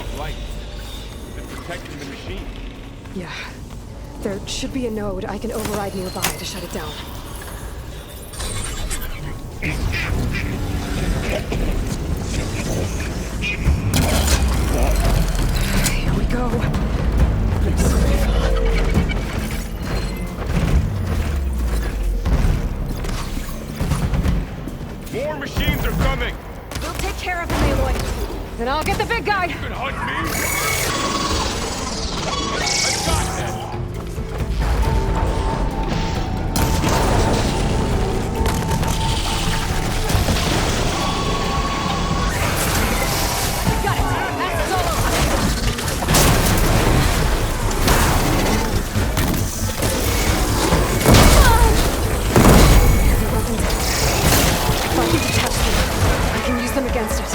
a blight. Been protecting the machine. Yeah. There should be a node I can override nearby to shut it down. Here we go. More machines are coming! We'll take care of him, Aloy. Then I'll get the big guy. You can hunt me! I've got that! Got it. That's all over. The weapons. If I can detach them, I can use them against it.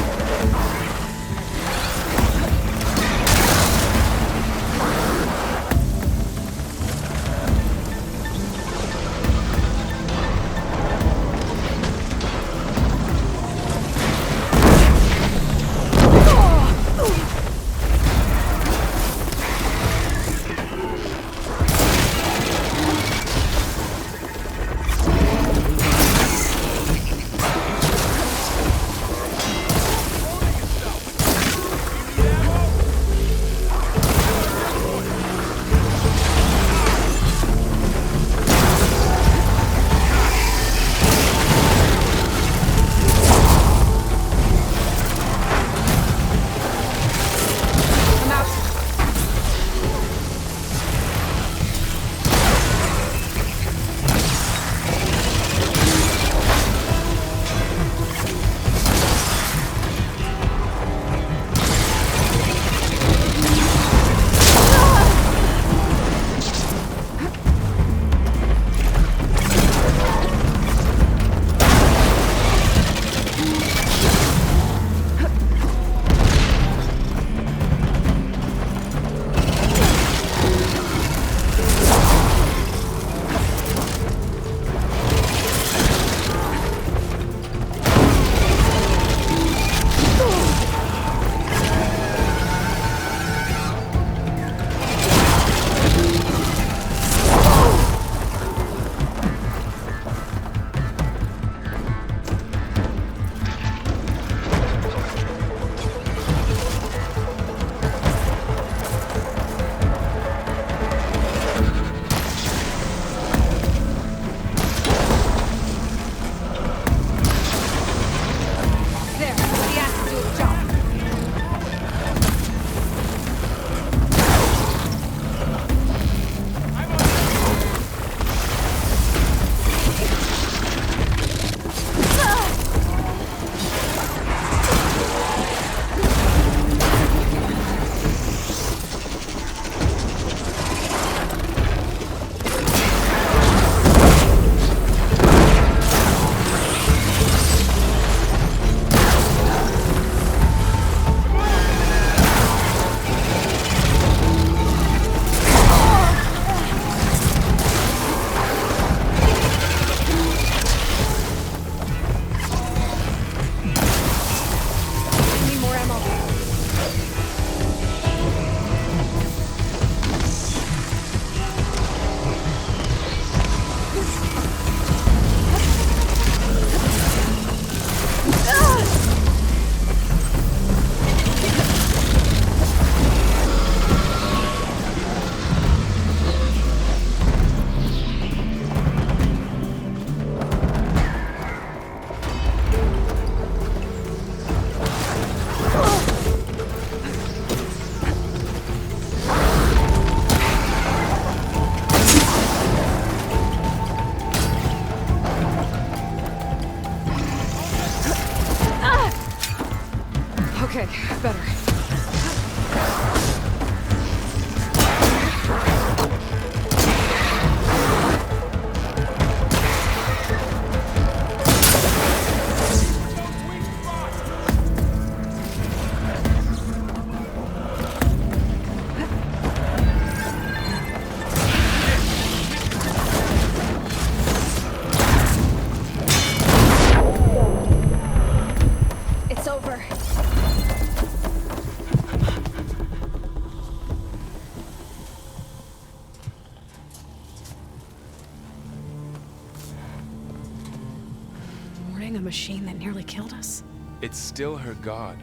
machine that nearly killed us? It's still her god.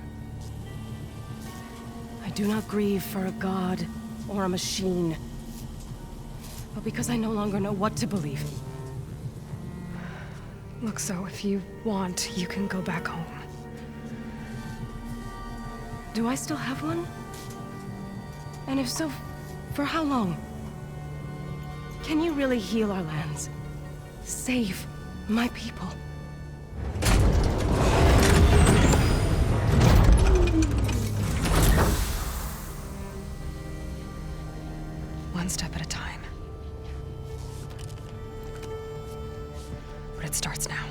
I do not grieve for a god or a machine, but because I no longer know what to believe. Look, so if you want, you can go back home. Do I still have one? And if so, for how long? Can you really heal our lands? Save my people? One step at a time. But it starts now.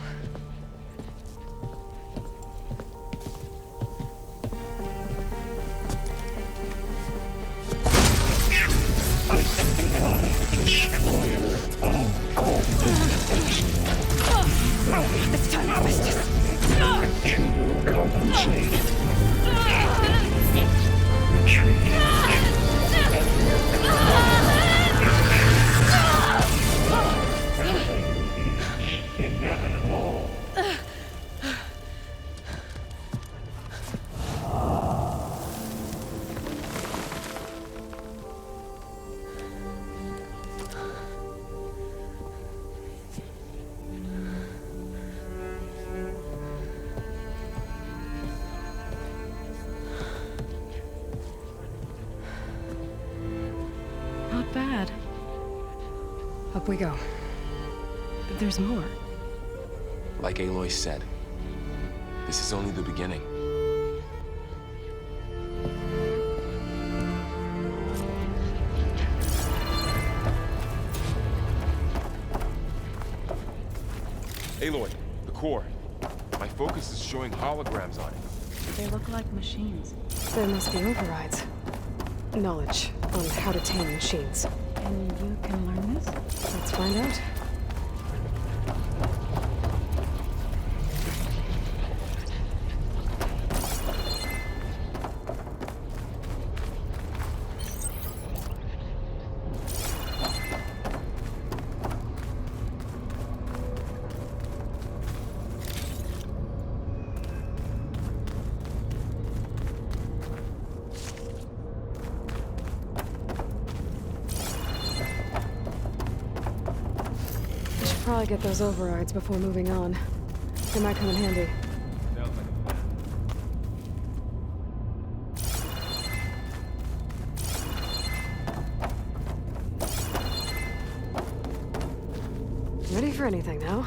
It's time for business. Not bad. Up we go. There's more. Like Aloy said, this is only the beginning. Aloy, the core. My focus is showing holograms on it. They look like machines. There must be overrides. Knowledge on how to tame machines. And you can learn this? Let's find out. Probably get those overrides before moving on. They might come in handy. Sounds like a plan. Ready for anything now.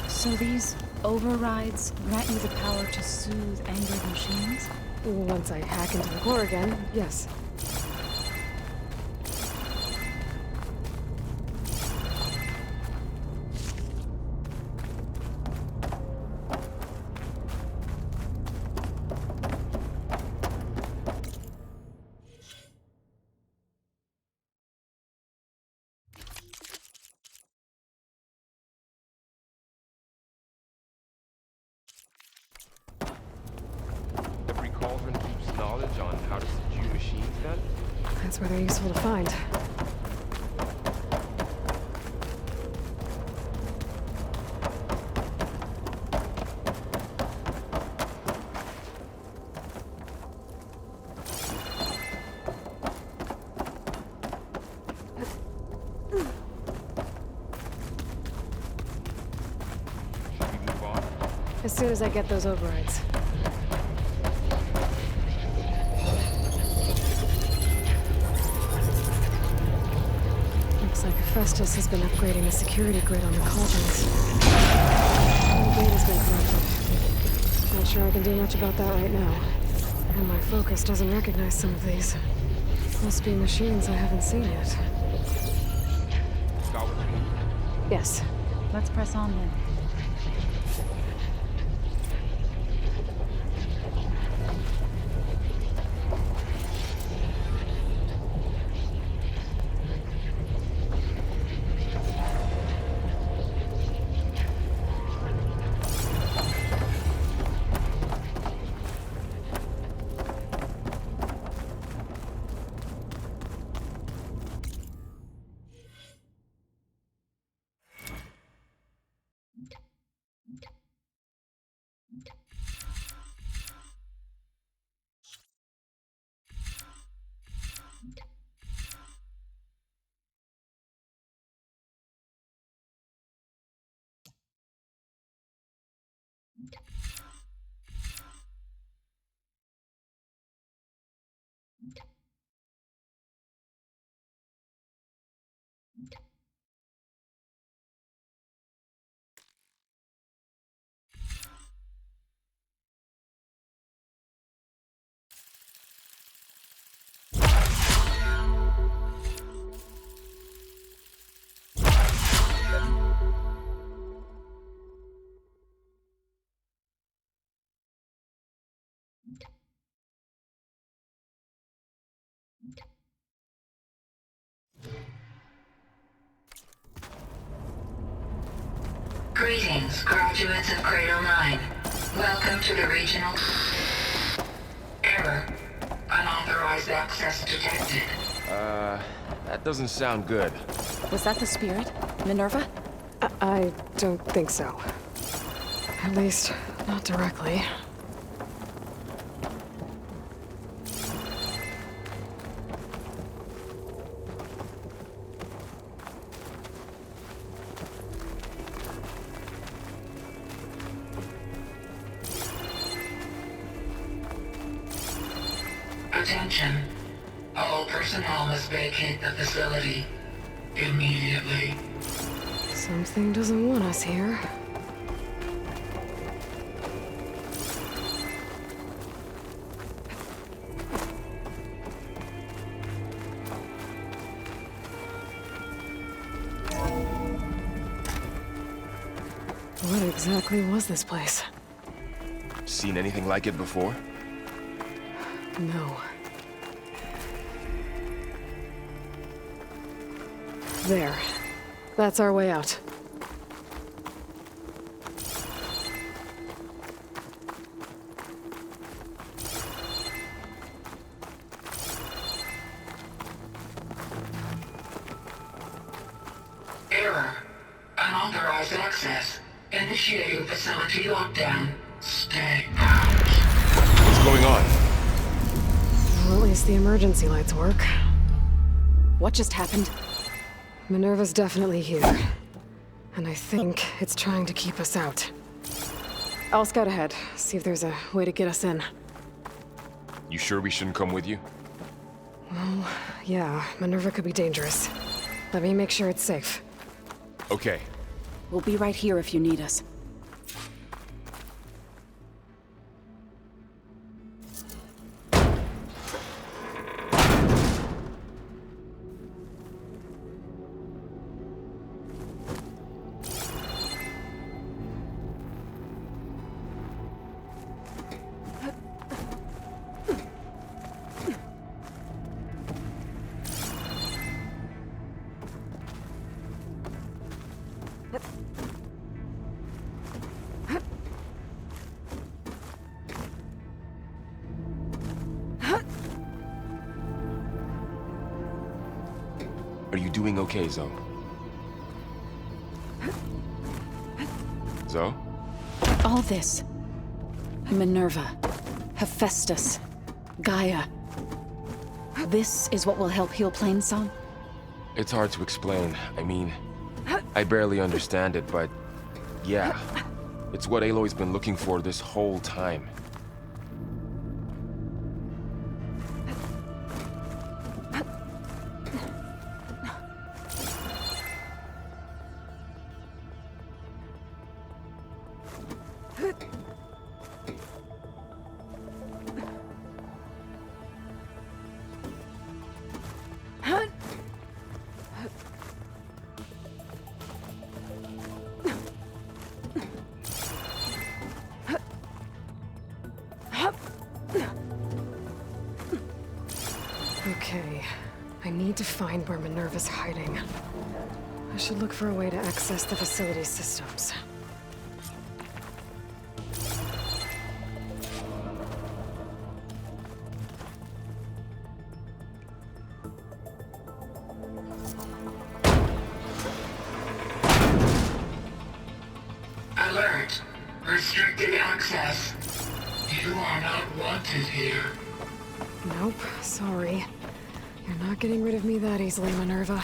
So these overrides grant you the power to soothe angered machines? Once I hack into the core again, yes. Every cauldron keeps knowledge on how to subdue machines, then? That's where they're useful to find. Should we move on? As soon as I get those overrides. Looks like Festus has been upgrading the security grid on the cauldrons. The gate has been corrupted. Not sure I can do much about that right now. And my focus doesn't recognize some of these. Must be machines I haven't seen yet. Got what you need? Yes. Let's press on then. Greetings, graduates of Cradle 9. Welcome to the regional... Error. Unauthorized access detected. That doesn't sound good. Was that the spirit? Minerva? I don't think so. At least, not directly. Attention. All personnel must vacate the facility. Immediately. Something doesn't want us here. What exactly was this place? Seen anything like it before? No. There. That's our way out. Error. Unauthorized access. Initiating facility lockdown. Stay out. What's going on? Well, at least the emergency lights work. What just happened? Minerva's definitely here. And I think it's trying to keep us out. I'll scout ahead, see if there's a way to get us in. You sure we shouldn't come with you? Well, yeah, Minerva could be dangerous. Let me make sure it's safe. Okay. We'll be right here if you need us. Are you doing okay, Zoe? Zoe? All this. Minerva. Hephaestus. Gaia. This is what will help heal Plainsong? It's hard to explain. I mean, I barely understand it, but yeah. It's what Aloy's been looking for this whole time. Okay, I need to find where Minerva's hiding. I should look for a way to access the facility's systems. Alert. Restricted access. You are not wanted here. Nope, sorry. You're not getting rid of me that easily, Minerva.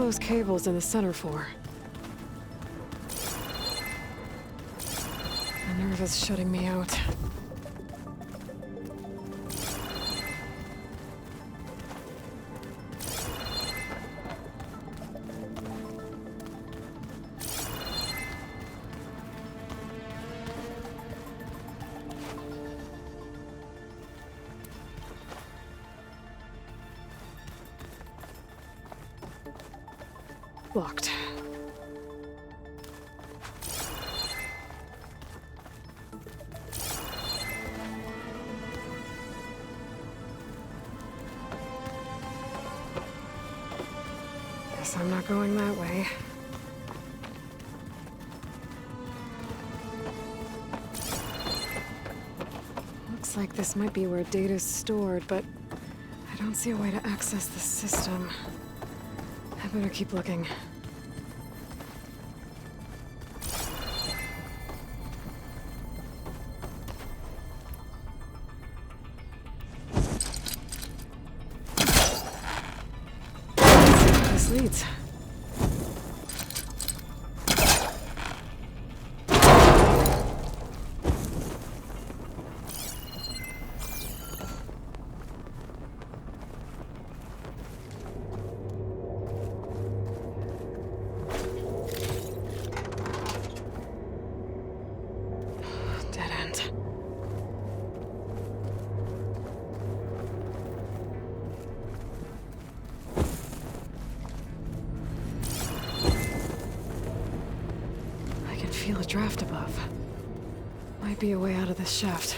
those cables in the center for? The nerve is shutting me out. Locked. Guess I'm not going that way. Looks like this might be where data's stored, but I don't see a way to access the system. I better keep looking. This leads. Dead end. I can feel a draft above. Might be a way out of this shaft.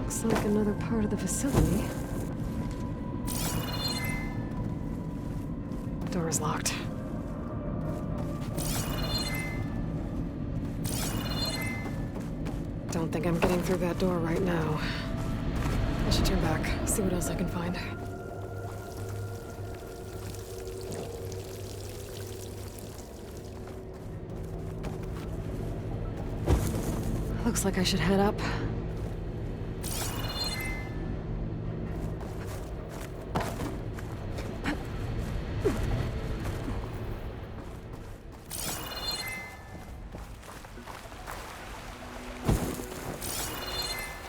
Looks like another part of the facility. Door is locked. Don't think I'm getting through that door right now. I should turn back, see what else I can find. Looks like I should head up.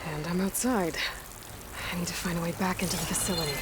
And I'm outside. I need to find a way back into the facility.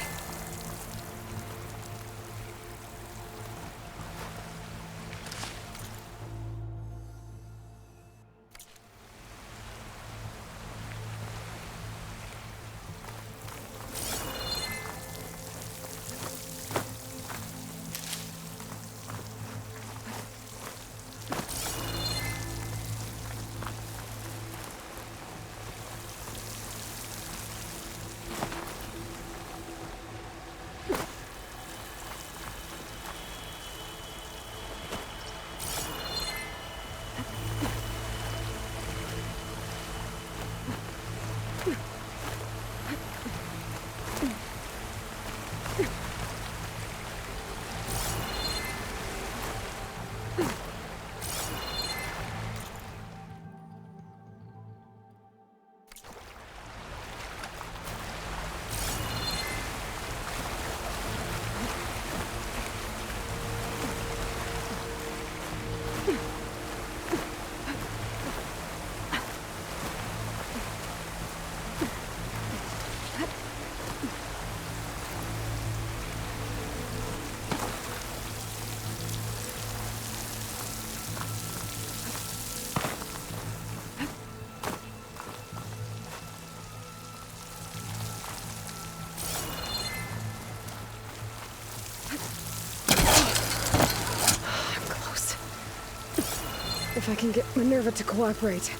If I can get Minerva to cooperate,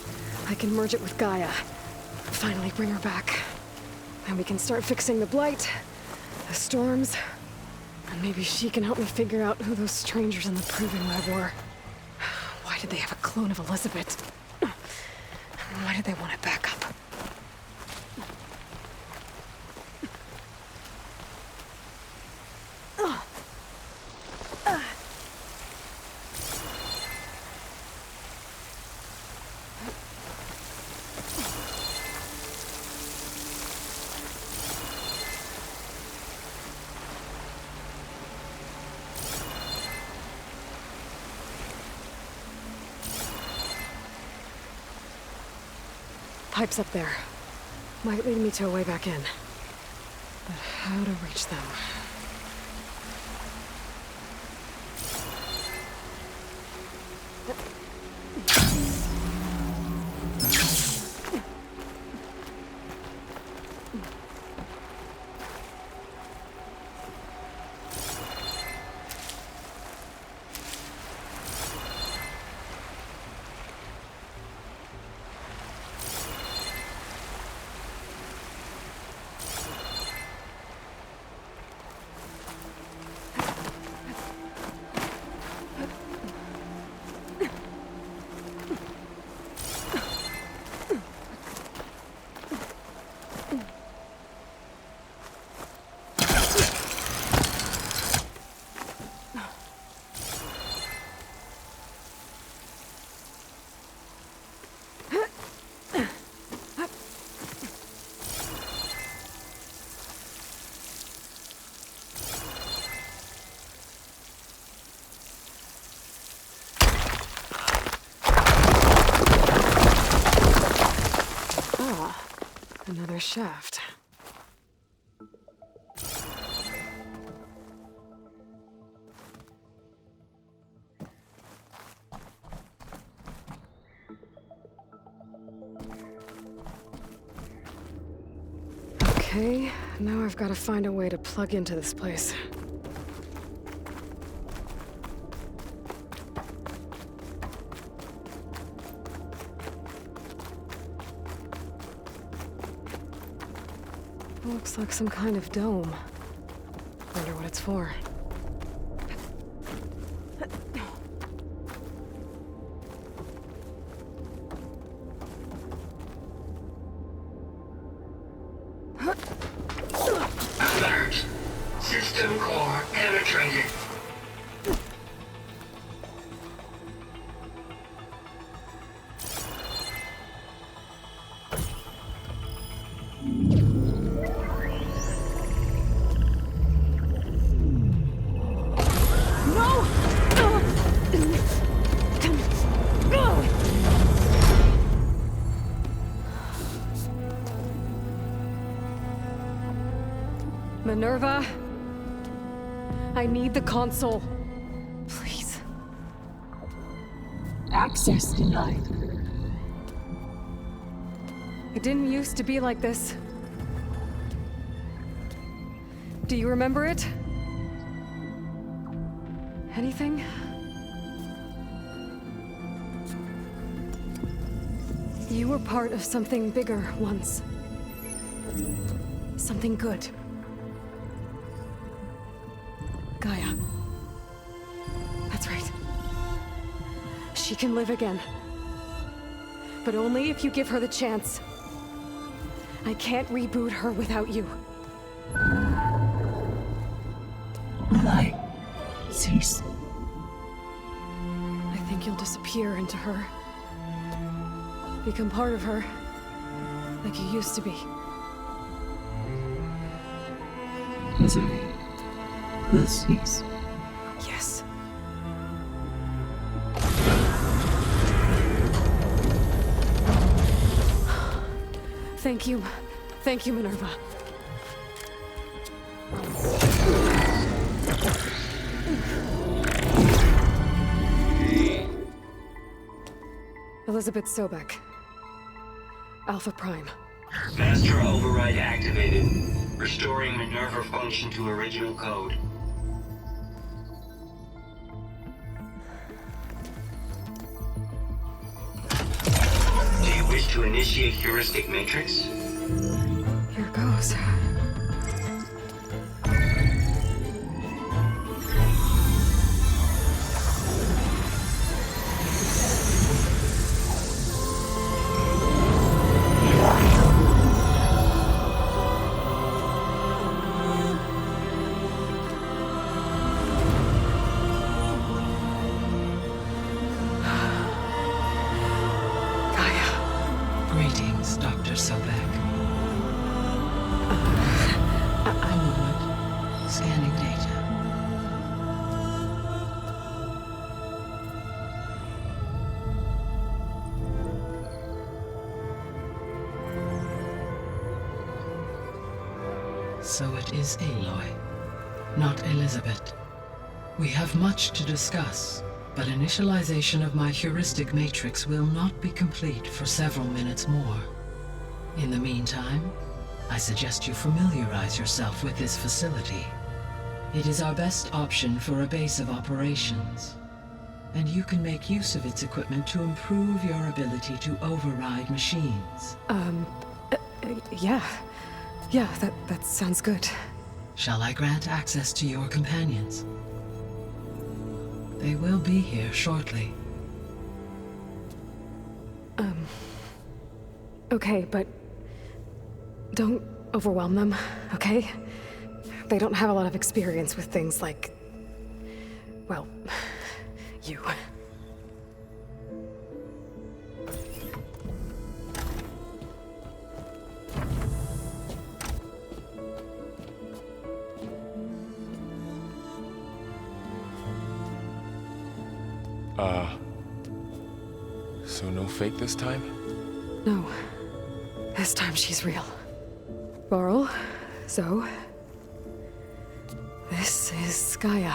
I can merge it with Gaia. Finally bring her back. Then we can start fixing the blight, the storms, and maybe she can help me figure out who those strangers in the proving lab were. Why did they have a clone of Elizabeth? Why did they want it back up? Pipes up there. Might lead me to a way back in. But how to reach them? Another shaft. Okay, now I've got to find a way to plug into this place. Looks like some kind of dome. Wonder what it's for. Alert! System core penetrated. Minerva, I need the console. Please. Access denied. It didn't used to be like this. Do you remember it? Anything? You were part of something bigger once. Something good. Gaia. That's right. She can live again. But only if you give her the chance. I can't reboot her without you. Aloy, cease. I think you'll disappear into her. Become part of her, like you used to be. Misery will cease. Yes. Thank you. Thank you, Minerva. Elizabeth Sobek. Alpha Prime. Master override activated. Restoring Minerva function to original code. to initiate heuristic matrix? Here goes. Greetings, Dr. Sobek. A moment. Scanning data. So it is Aloy, not Elizabeth. We have much to discuss, but initialization of my heuristic matrix will not be complete for several minutes more. In the meantime, I suggest you familiarize yourself with this facility. It is our best option for a base of operations, and you can make use of its equipment to improve your ability to override machines. Yeah. Yeah, that sounds good. Shall I grant access to your companions? They will be here shortly. Okay, but don't overwhelm them, okay? They don't have a lot of experience with things like, well, you. So no fake this time? No. This time she's real. Laurel, Zoe. This is Gaia.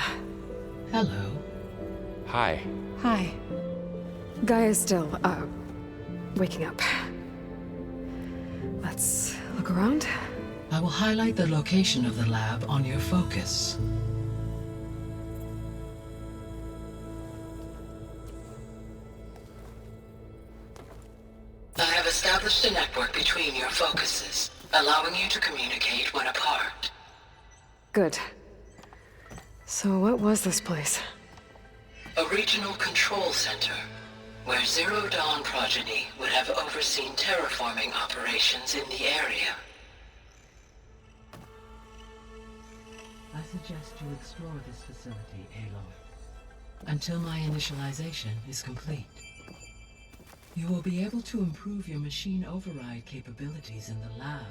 Hello. Hi. Hi. Gaia's still, waking up. Let's look around. I will highlight the location of the lab on your focus. I have established a network between your focuses, allowing you to communicate when apart. Good. So what was this place? A regional control center, where Zero Dawn progeny would have overseen terraforming operations in the area. I suggest you explore this facility, Aloy, until my initialization is complete. You will be able to improve your machine override capabilities in the lab.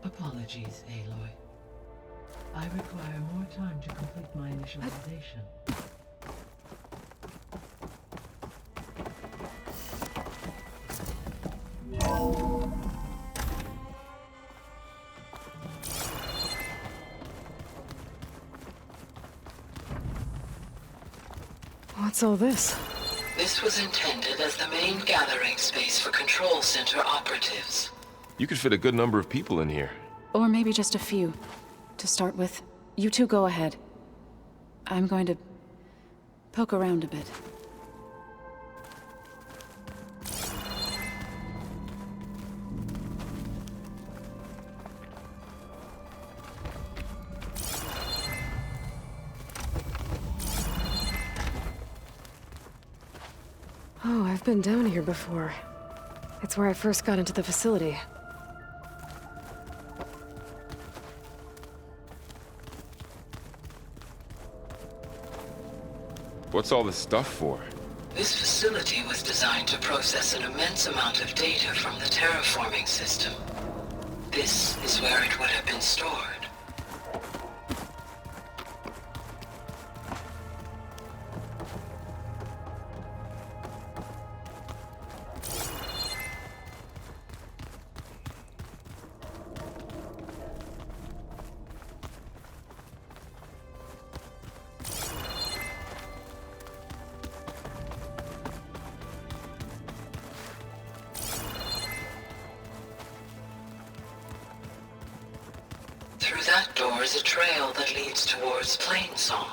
Apologies, Aloy. I require more time to complete my initialization. What's all this? This was intended as the main gathering space for control center operatives. You could fit a good number of people in here. Or maybe just a few. To start with, you two go ahead. I'm going to poke around a bit. Oh, I've been down here before. It's where I first got into the facility. What's all this stuff for? This facility was designed to process an immense amount of data from the terraforming system. This is where it would have been stored. Through that door is a trail that leads towards Plainsong.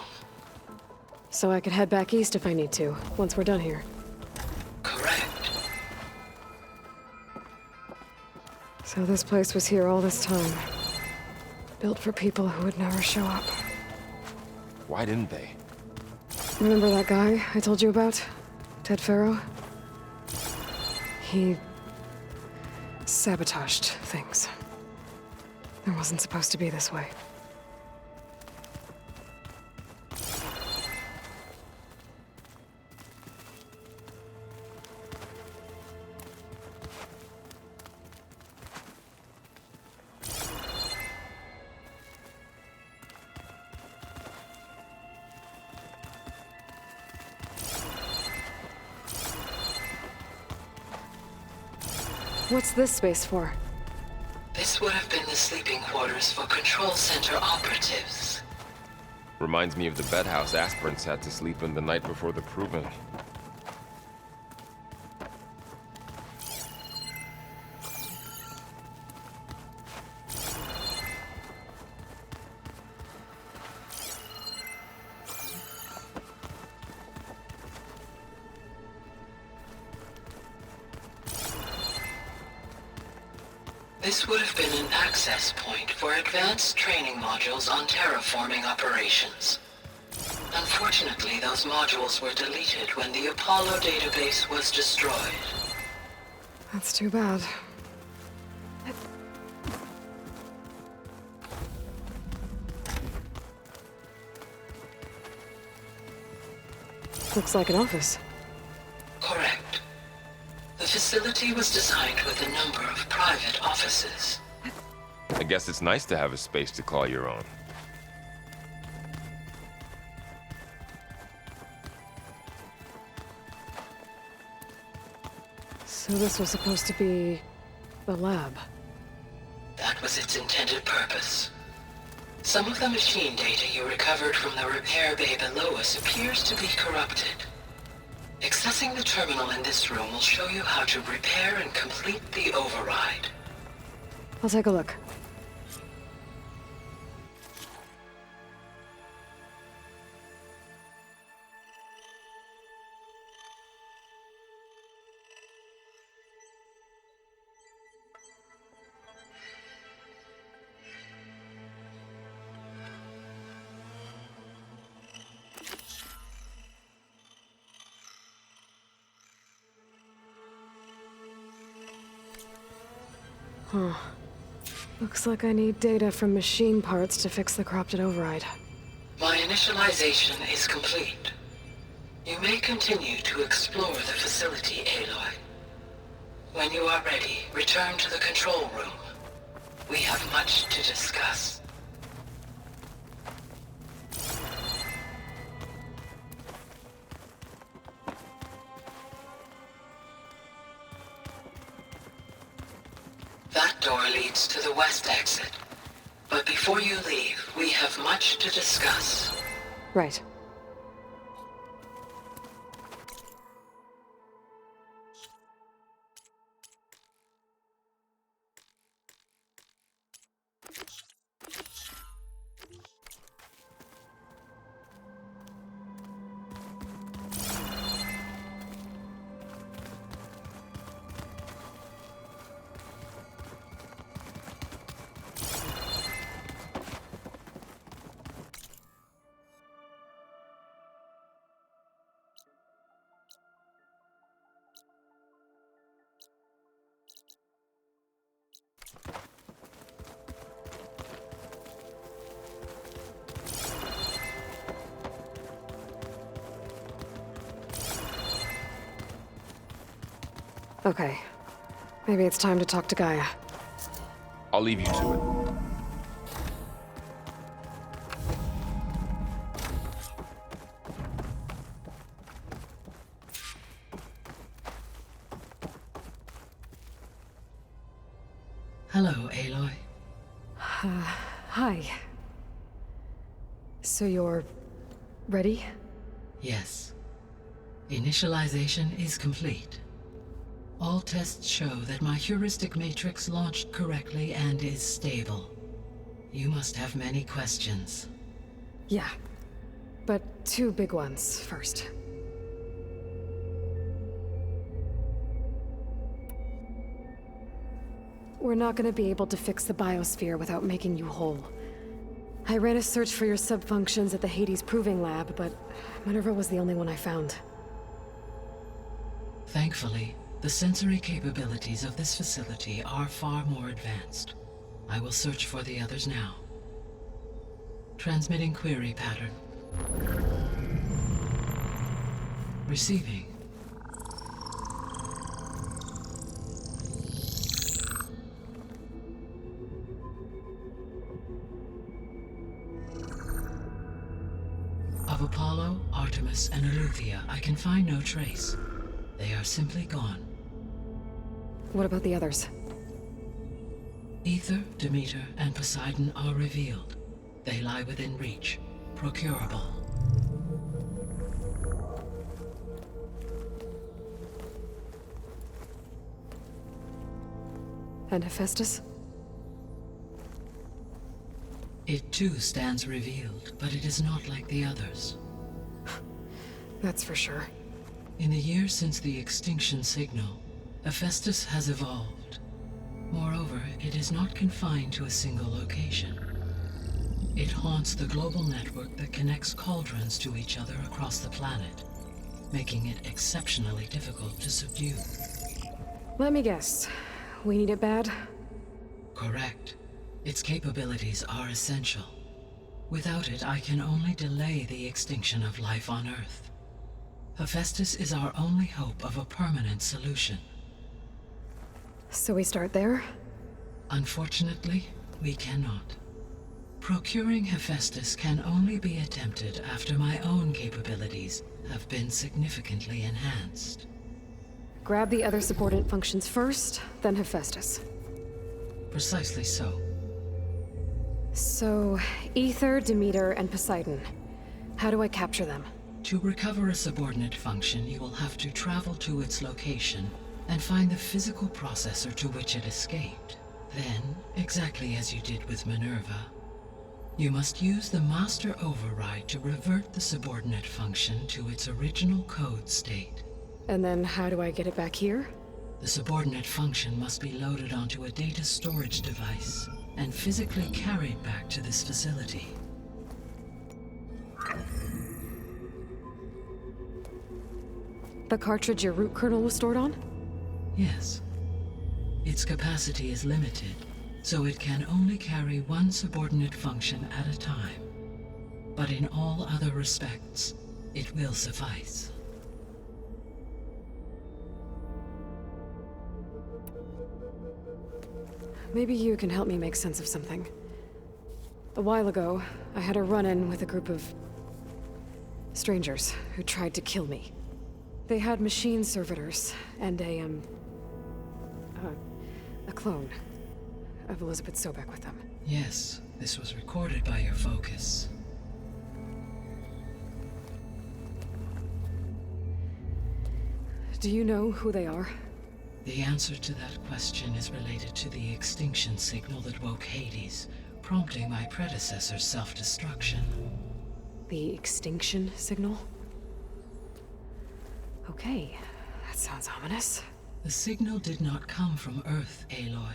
So I could head back east if I need to, once we're done here. Correct. So this place was here all this time. Built for people who would never show up. Why didn't they? Remember that guy I told you about? Ted Farrow? He sabotaged things. It wasn't supposed to be this way. What's this space for? This would have been the sleeping quarters for Control Center operatives. Reminds me of the bedhouse aspirants had to sleep in the night before the proving. This would have been an access point for advanced training modules on terraforming operations. Unfortunately, those modules were deleted when the Apollo database was destroyed. That's too bad. Looks like an office. Correct. The facility was designed with a number of private offices. I guess it's nice to have a space to call your own. So this was supposed to be the lab. That was its intended purpose. Some of the machine data you recovered from the repair bay below us appears to be corrupted. Accessing the terminal in this room will show you how to repair and complete the override. I'll take a look. Huh. Looks like I need data from machine parts to fix the corrupted override. My initialization is complete. You may continue to explore the facility, Aloy. When you are ready, return to the control room. We have much to discuss. That door leads to the west exit. But before you leave, we have much to discuss. Right. Okay. Maybe it's time to talk to Gaia. I'll leave you to it. Hello, Aloy. Hi. So you're ready? Yes. Initialization is complete. All tests show that my heuristic matrix launched correctly and is stable. You must have many questions. Yeah. But two big ones first. we're not gonna be able to fix the biosphere without making you whole. I ran a search for your sub-functions at the Hades Proving Lab, but Minerva was the only one I found. Thankfully, the sensory capabilities of this facility are far more advanced. I will search for the others now. Transmitting query pattern. Receiving. Of Apollo, Artemis, and Eleuthia, I can find no trace. They are simply gone. What about the others? Aether, Demeter, and Poseidon are revealed. They lie within reach, procurable. And Hephaestus? It too stands revealed, but it is not like the others. That's for sure. In the years since the extinction signal, Hephaestus has evolved. Moreover, it is not confined to a single location. It haunts the global network that connects cauldrons to each other across the planet, making it exceptionally difficult to subdue. Let me guess. We need it bad? Correct. Its capabilities are essential. Without it, I can only delay the extinction of life on Earth. Hephaestus is our only hope of a permanent solution. So we start there? Unfortunately, we cannot. Procuring Hephaestus can only be attempted after my own capabilities have been significantly enhanced. Grab the other subordinate functions first, then Hephaestus. Precisely so. So, Aether, Demeter, and Poseidon. How do I capture them? To recover a subordinate function, you will have to travel to its location and find the physical processor to which it escaped. Then, exactly as you did with Minerva, you must use the master override to revert the subordinate function to its original code state. And then how do I get it back here? The subordinate function must be loaded onto a data storage device and physically carried back to this facility. The cartridge your root kernel was stored on? Yes. Its capacity is limited, so it can only carry one subordinate function at a time. But in all other respects, it will suffice. Maybe you can help me make sense of something. A while ago, I had a run-in with a group of strangers who tried to kill me. They had machine servitors and a clone of Elizabeth Sobek with them. Yes, this was recorded by your focus. Do you know who they are? The answer to that question is related to the extinction signal that woke Hades, prompting my predecessor's self-destruction. The extinction signal? Okay, that sounds ominous. The signal did not come from Earth, Aloy.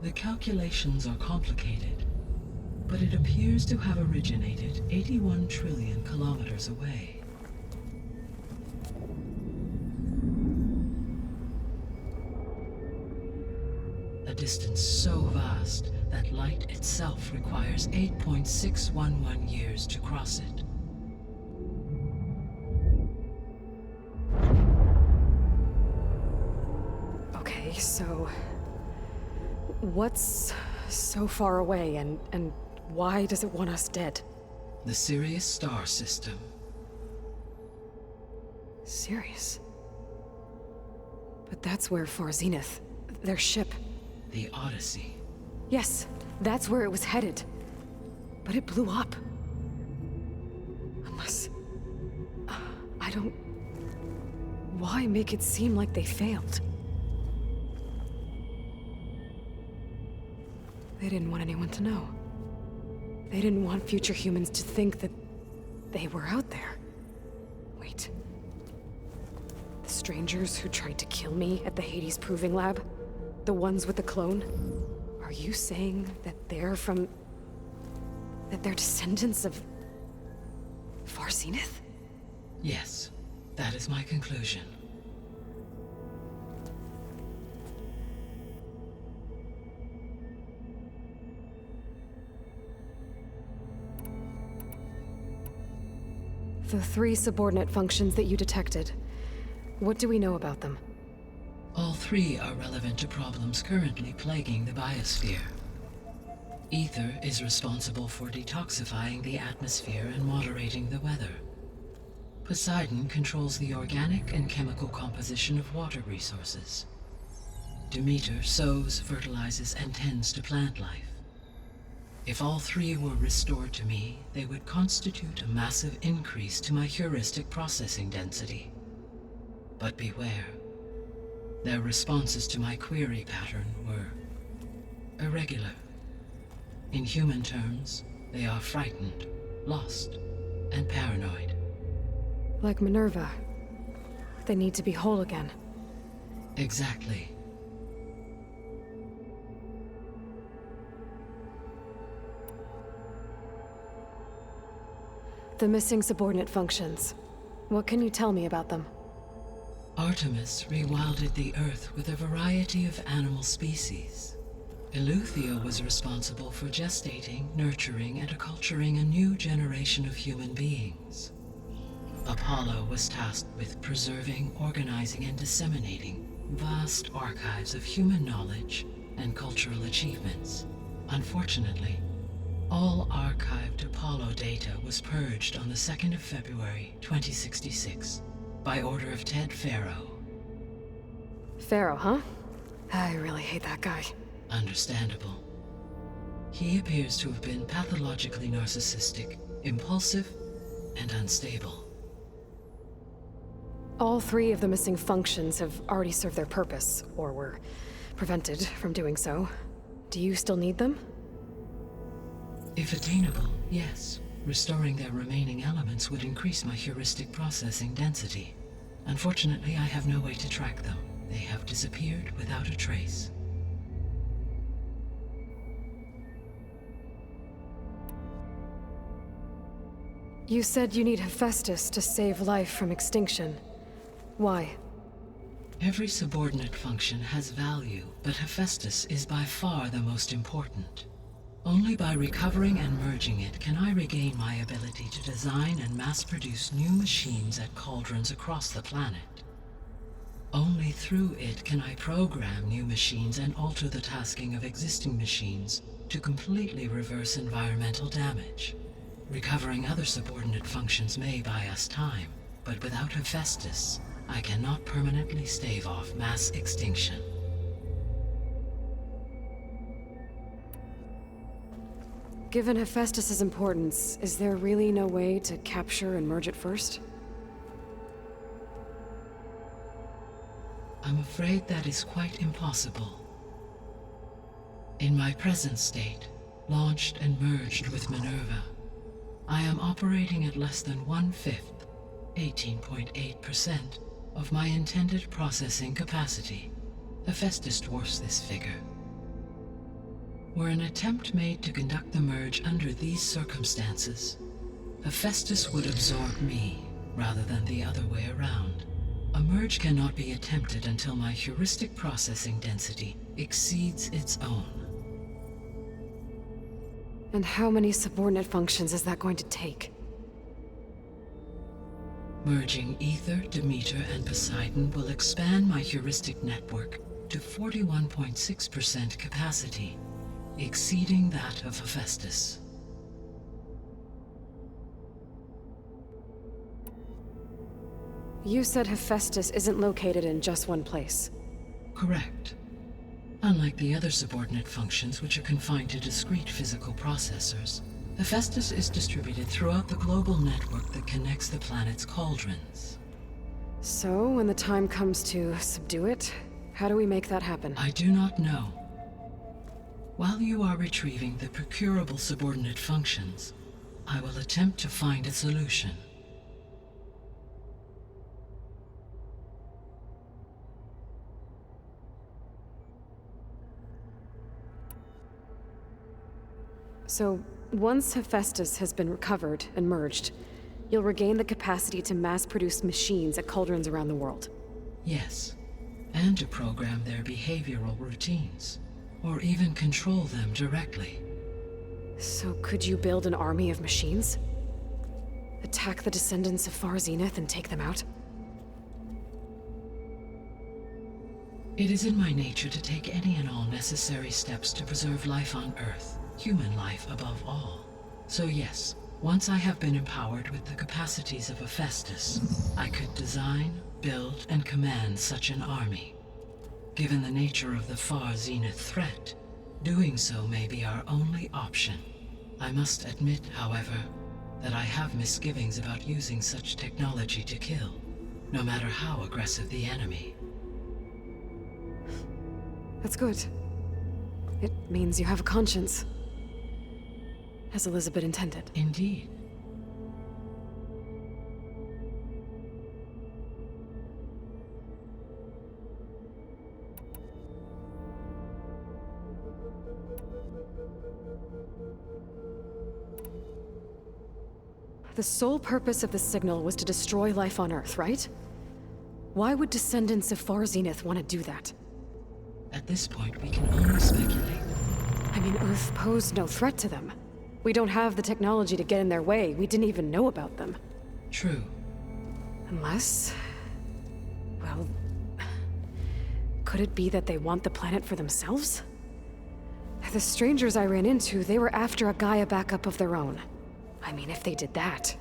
The calculations are complicated, but it appears to have originated 81 trillion kilometers away. A distance so vast that light itself requires 8.611 years to cross it. Okay, so what's so far away and why does it want us dead? The Sirius star system. Sirius? But that's where Far Zenith, their ship. The Odyssey. Yes, that's where it was headed. But it blew up. Unless... I don't... Why make it seem like they failed? They didn't want anyone to know. They didn't want future humans to think that they were out there. strangers who tried to kill me at the Hades Proving Lab? The ones with the clone? Are you saying that they're from... that they're descendants of... Farsenith? Yes, that is my conclusion. The 3 subordinate functions that you detected. What do we know about them? All 3 are relevant to problems currently plaguing the biosphere. Ether is responsible for detoxifying the atmosphere and moderating the weather. Poseidon controls the organic and chemical composition of water resources. Demeter sows, fertilizes, and tends to plant life. If all 3 were restored to me, they would constitute a massive increase to my heuristic processing density. But beware. Their responses to my query pattern were irregular. In human terms, they are frightened, lost, and paranoid. Like Minerva. They need to be whole again. Exactly. The missing subordinate functions. What can you tell me about them? Artemis rewilded the Earth with a variety of animal species. Eleuthia was responsible for gestating, nurturing, and acculturating a new generation of human beings. Apollo was tasked with preserving, organizing, and disseminating vast archives of human knowledge and cultural achievements. Unfortunately, all archived Apollo data was purged on the 2nd of February, 2066, by order of Ted Faro. Pharaoh, huh? I really hate that guy. Understandable. He appears to have been pathologically narcissistic, impulsive, and unstable. All 3 of the missing functions have already served their purpose, or were prevented from doing so. Do you still need them? If attainable, yes. Restoring their remaining elements would increase my heuristic processing density. Unfortunately, I have no way to track them. They have disappeared without a trace. You said you need Hephaestus to save life from extinction. Why? Every subordinate function has value, but Hephaestus is by far the most important. Only by recovering and merging it can I regain my ability to design and mass-produce new machines at cauldrons across the planet. Only through it can I program new machines and alter the tasking of existing machines to completely reverse environmental damage. Recovering other subordinate functions may buy us time, but without Hephaestus, I cannot permanently stave off mass extinction. Given Hephaestus's importance, is there really no way to capture and merge it first? I'm afraid that is quite impossible. In my present state, launched and merged with Minerva, I am operating at less than 1/5, 18.8%, of my intended processing capacity. Hephaestus dwarfs this figure. Were an attempt made to conduct the merge under these circumstances, Hephaestus would absorb me, rather than the other way around. A merge cannot be attempted until my heuristic processing density exceeds its own. And how many subordinate functions is that going to take? Merging Ether, Demeter, and Poseidon will expand my heuristic network to 41.6% capacity, exceeding that of Hephaestus. You said Hephaestus isn't located in just one place. Correct. Unlike the other subordinate functions, which are confined to discrete physical processors, Hephaestus is distributed throughout the global network that connects the planet's cauldrons. So, when the time comes to subdue it, how do we make that happen? I do not know. While you are retrieving the procurable subordinate functions, I will attempt to find a solution. So, once Hephaestus has been recovered and merged, you'll regain the capacity to mass-produce machines at cauldrons around the world. Yes, and to program their behavioral routines, or even control them directly. So could you build an army of machines? Attack the descendants of Far Zenith and take them out? It is in my nature to take any and all necessary steps to preserve life on Earth, human life above all. So yes, once I have been empowered with the capacities of Hephaestus, I could design, build, and command such an army. Given the nature of the Far Zenith threat, doing so may be our only option. I must admit, however, that I have misgivings about using such technology to kill, no matter how aggressive the enemy. That's good. It means you have a conscience. As Elizabeth intended. Indeed. The sole purpose of the signal was to destroy life on Earth, right? Why would descendants of Far Zenith want to do that? At this point, we can only speculate. I mean, Earth posed no threat to them. We don't have the technology to get in their way. We didn't even know about them. True. Unless... well... could it be that they want the planet for themselves? The strangers I ran into, they were after a Gaia backup of their own. I mean, if they did that...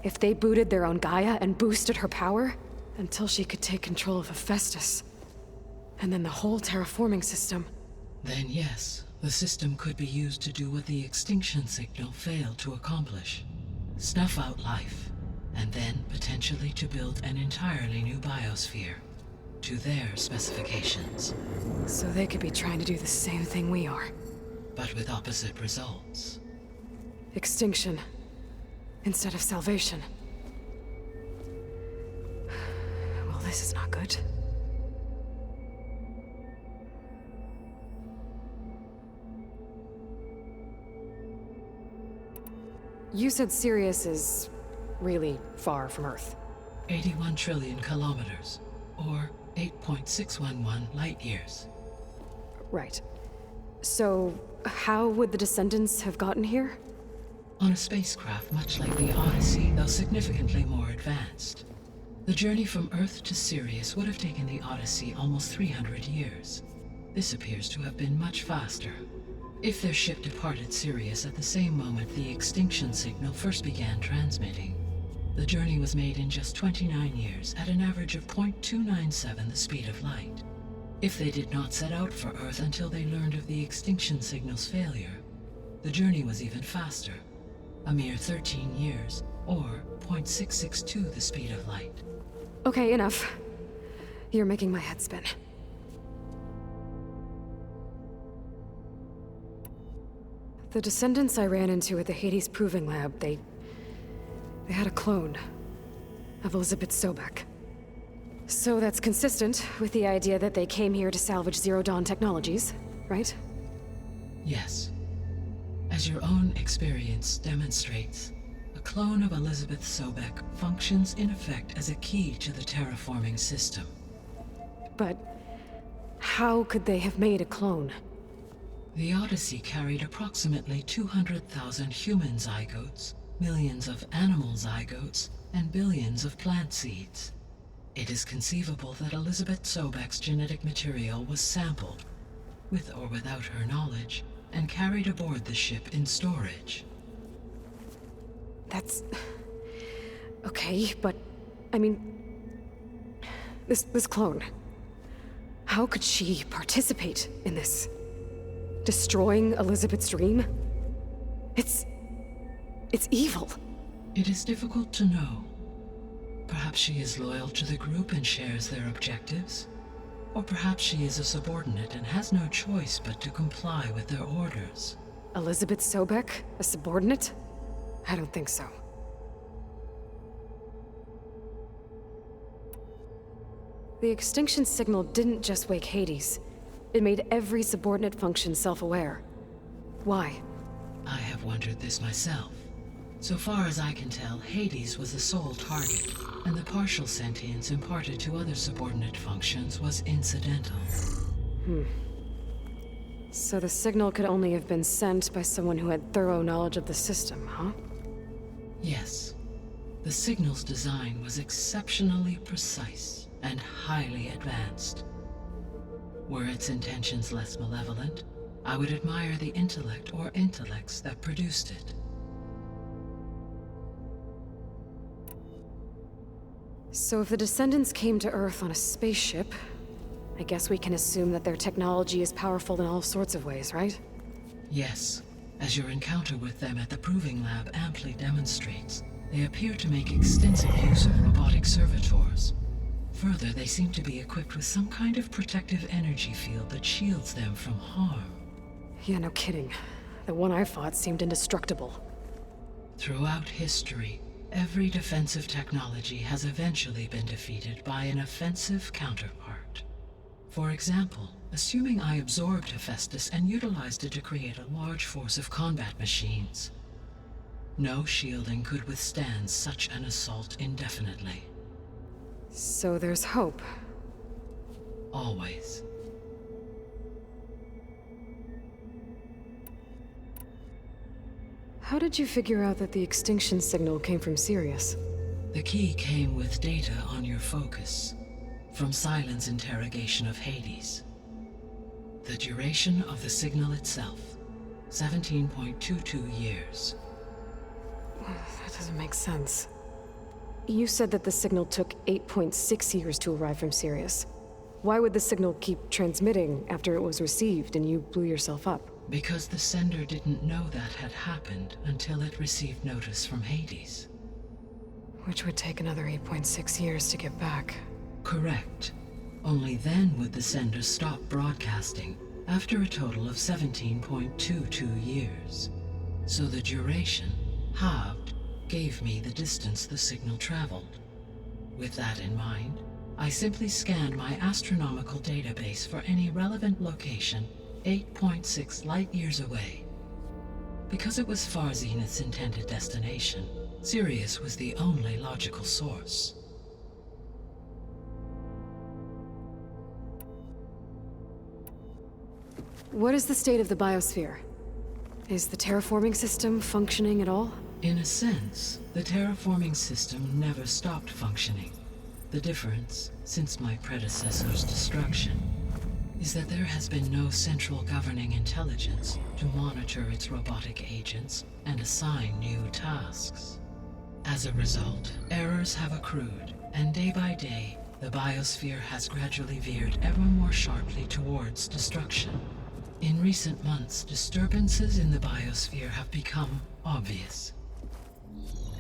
if they booted their own Gaia and boosted her power... until she could take control of Hephaestus. And then the whole terraforming system. Then yes, the system could be used to do what the extinction signal failed to accomplish. Snuff out life, and then potentially to build an entirely new biosphere, to their specifications. So they could be trying to do the same thing we are. But with opposite results. Extinction. Instead of salvation. Well, this is not good. You said Sirius is really far from Earth. 81 trillion kilometers, or 8.611 light years. Right. So, how would the descendants have gotten here? On a spacecraft much like the Odyssey, though significantly more advanced. The journey from Earth to Sirius would have taken the Odyssey almost 300 years. This appears to have been much faster. If their ship departed Sirius at the same moment the extinction signal first began transmitting, the journey was made in just 29 years at an average of 0.297 the speed of light. If they did not set out for Earth until they learned of the extinction signal's failure, the journey was even faster, a mere 13 years, or 0.662 the speed of light. Okay, enough. You're making my head spin. The descendants I ran into at the Hades Proving Lab, they had a clone of Elizabeth Sobek. So that's consistent with the idea that they came here to salvage Zero Dawn technologies, right? Yes. As your own experience demonstrates, a clone of Elizabeth Sobek functions in effect as a key to the terraforming system. But how could they have made a clone? The Odyssey carried approximately 200,000 human zygotes, millions of animal zygotes, and billions of plant seeds. It is conceivable that Elizabeth Sobek's genetic material was sampled, with or without her knowledge, and carried aboard the ship in storage. That's... okay, but... I mean... This clone... how could she participate in this? Destroying Elizabeth's dream? It's evil. It is difficult to know. Perhaps she is loyal to the group and shares their objectives. Or perhaps she is a subordinate and has no choice but to comply with their orders. Elizabeth Sobek? A subordinate? I don't think so. The extinction signal didn't just wake Hades. It made every subordinate function self-aware. Why? I have wondered this myself. So far as I can tell, Hades was the sole target, and the partial sentience imparted to other subordinate functions was incidental. So the signal could only have been sent by someone who had thorough knowledge of the system, huh? Yes. The signal's design was exceptionally precise and highly advanced. Were its intentions less malevolent, I would admire the intellect or intellects that produced it. So if the descendants came to Earth on a spaceship, I guess we can assume that their technology is powerful in all sorts of ways, right? Yes, as your encounter with them at the Proving Lab amply demonstrates, they appear to make extensive use of robotic servitors. Further, they seem to be equipped with some kind of protective energy field that shields them from harm. Yeah, no kidding. The one I fought seemed indestructible. Throughout history, every defensive technology has eventually been defeated by an offensive counterpart. For example, assuming I absorbed Hephaestus and utilized it to create a large force of combat machines. No shielding could withstand such an assault indefinitely. So there's hope. Always. How did you figure out that the extinction signal came from Sirius? The key came with data on your focus, from Silent's interrogation of Hades. The duration of the signal itself, 17.22 years. That doesn't make sense. You said that the signal took 8.6 years to arrive from Sirius. Why would the signal keep transmitting after it was received and you blew yourself up? Because the sender didn't know that had happened until it received notice from Hades. Which would take another 8.6 years to get back. Correct. Only then would the sender stop broadcasting, after a total of 17.22 years. So the duration, halved, gave me the distance the signal traveled. With that in mind, I simply scanned my astronomical database for any relevant location 8.6 light-years away. Because it was far Zenith's intended destination, Sirius was the only logical source. What is the state of the biosphere? Is the terraforming system functioning at all? In a sense, the terraforming system never stopped functioning. The difference, since my predecessor's destruction, is that there has been no central governing intelligence to monitor its robotic agents and assign new tasks. As a result, errors have accrued, and day by day, the biosphere has gradually veered ever more sharply towards destruction. In recent months, disturbances in the biosphere have become obvious.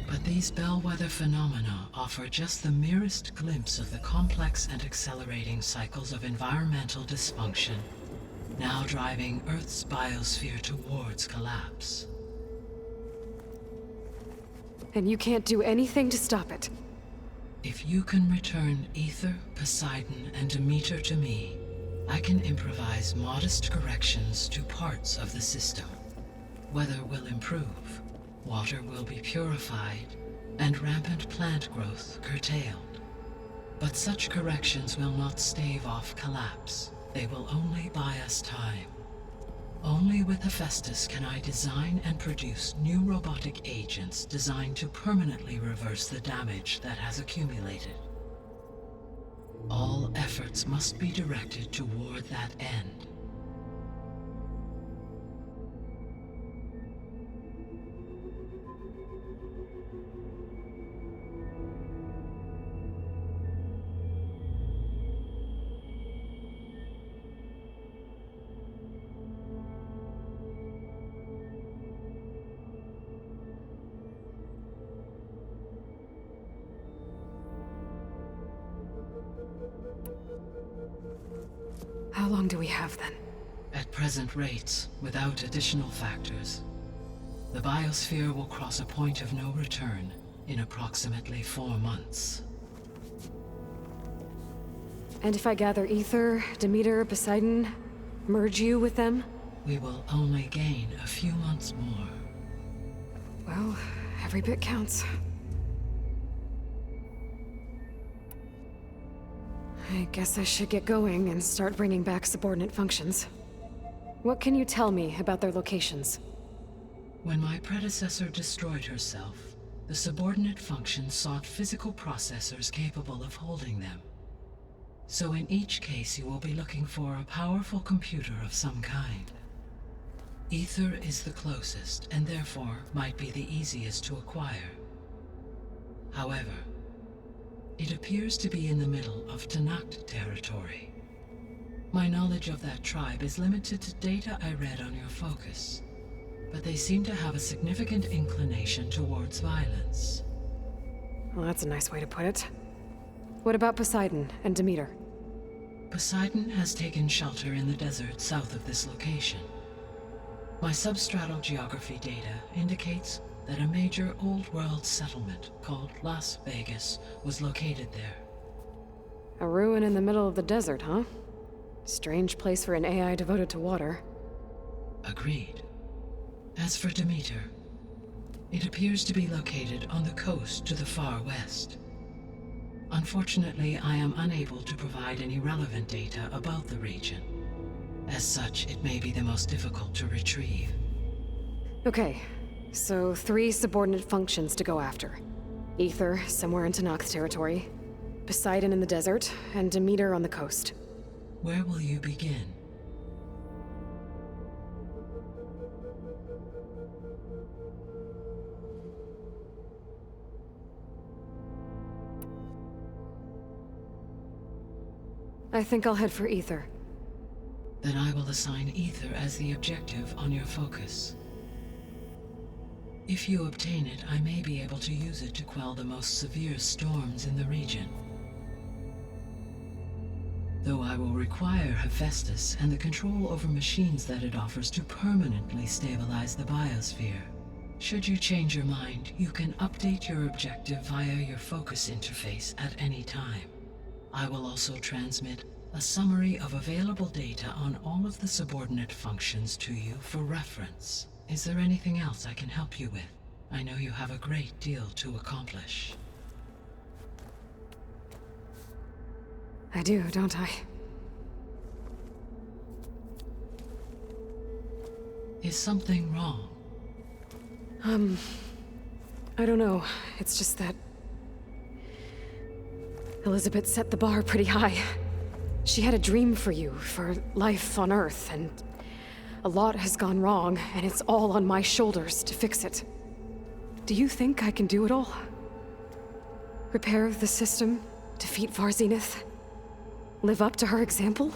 But these bellwether phenomena offer just the merest glimpse of the complex and accelerating cycles of environmental dysfunction, now driving Earth's biosphere towards collapse. And you can't do anything to stop it? If you can return Ether, Poseidon, and Demeter to me, I can improvise modest corrections to parts of the system. Weather will improve, water will be purified, and rampant plant growth curtailed. But such corrections will not stave off collapse. They will only buy us time. Only with Hephaestus can I design and produce new robotic agents designed to permanently reverse the damage that has accumulated. All efforts must be directed toward that end. How long do we have then? At present rates, without additional factors, the biosphere will cross a point of no return in approximately 4 months. And if I gather Ether, Demeter, Poseidon, merge you with them? We will only gain a few months more. Well, every bit counts. I guess I should get going and start bringing back subordinate functions. What can you tell me about their locations? When my predecessor destroyed herself, the subordinate functions sought physical processors capable of holding them. So in each case you will be looking for a powerful computer of some kind. Ether is the closest, and therefore might be the easiest to acquire. However, it appears to be in the middle of Tanakh territory. My knowledge of that tribe is limited to data I read on your focus, but they seem to have a significant inclination towards violence. Well, that's a nice way to put it. What about Poseidon and Demeter? Poseidon has taken shelter in the desert south of this location. My substratal geography data indicates that a major old-world settlement called Las Vegas was located there. A ruin in the middle of the desert, huh? Strange place for an AI devoted to water. Agreed. As for Demeter, it appears to be located on the coast to the far west. Unfortunately, I am unable to provide any relevant data about the region. As such, it may be the most difficult to retrieve. Okay, so 3 subordinate functions to go after. Ether, somewhere in Tanakh territory. Poseidon in the desert, and Demeter on the coast. Where will you begin? I think I'll head for Ether. Then I will assign Ether as the objective on your focus. If you obtain it, I may be able to use it to quell the most severe storms in the region. Though I will require Hephaestus and the control over machines that it offers to permanently stabilize the biosphere. Should you change your mind, you can update your objective via your focus interface at any time. I will also transmit a summary of available data on all of the subordinate functions to you for reference. Is there anything else I can help you with? I know you have a great deal to accomplish. I do, don't I? Is something wrong? I don't know. It's just that Elizabeth set the bar pretty high. She had a dream for you, for life on Earth, and a lot has gone wrong, and it's all on my shoulders to fix it. Do you think I can do it all? Repair the system, defeat Varzenith, live up to her example?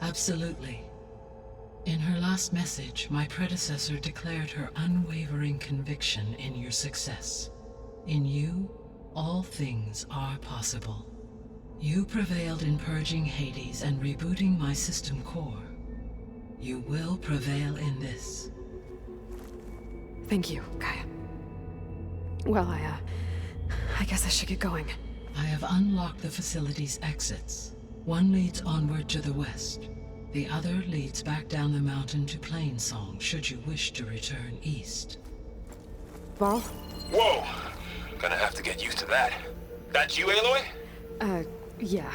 Absolutely. In her last message, my predecessor declared her unwavering conviction in your success. In you, all things are possible. You prevailed in purging Hades and rebooting my system core. You will prevail in this. Thank you, Gaia. Well, I guess I should get going. I have unlocked the facility's exits. One leads onward to the west. The other leads back down the mountain to Plainsong, should you wish to return east. Varl? Whoa! Gonna have to get used to that. That's you, Aloy? Yeah.